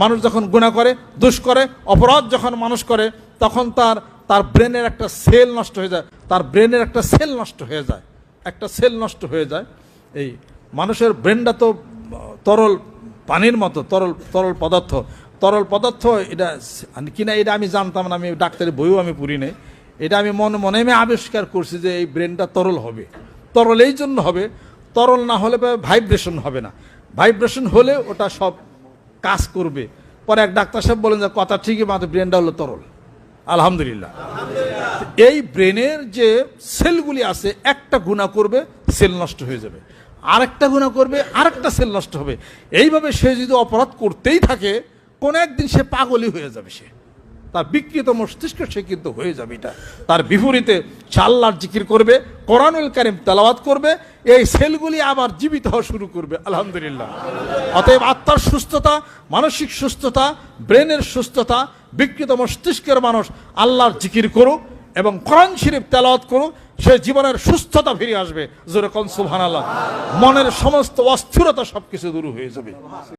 মানুষ যখন গুনাহ করে, দুষ করে, অপরাধ যখন মানুষ করে, তখন তার ব্রেনের একটা সেল নষ্ট হয়ে যায়, তার ব্রেনের একটা সেল নষ্ট হয়ে যায়, একটা সেল নষ্ট হয়ে যায়। এই মানুষের ব্রেনটা তো তরল পানির মতো, তরল পদার্থ। এটা কিনা এটা আমি জানতাম না, আমি ডাক্তারি বইও আমি পড়ি নাই, এটা আমি মনে আমি আবিষ্কার করছি যে এই ব্রেনটা তরল হবে। তরল এই জন্য হবে, তরল না হলে ভাইব্রেশন হবে না, ভাইব্রেশন হলে ওটা সব কাজ করবে। পরে এক ডাক্তার সাহেব বলেন যে কথা ঠিকই, মাত্র ব্রেনটা হলো তরল। আলহামদুলিল্লাহ। এই ব্রেনের যে সেলগুলি আছে, একটা গুনাহ করবে সেল নষ্ট হয়ে যাবে, আরেকটা গুনাহ করবে আরেকটা সেল নষ্ট হবে। এইভাবে সে যদি অপরাধ করতেই থাকে, কোন একদিন সে পাগলই হয়ে যাবে, সে তার বিকৃত মস্তিষ্ক সে কিন্তু হয়ে যাবে। এটা তার বিপরীতে সে আল্লাহর জিকির করবে, কোরআনুল কারীম তেলাওয়াত করবে, এই সেলগুলি আবার জীবিত হওয়া শুরু করবে। আলহামদুলিল্লাহ। অতএব আত্মার সুস্থতা, মানসিক সুস্থতা, ব্রেনের সুস্থতা, বিকৃত মস্তিষ্কের মানুষ আল্লাহর জিকির করুক এবং কোরআন শরীফ তেলাওয়াত করুক, সে জীবনের সুস্থতা ফিরে আসবে। জোরে কোন সুবহানাল্লাহ। মনের সমস্ত অস্থিরতা সবকিছু দূর হয়ে যাবে।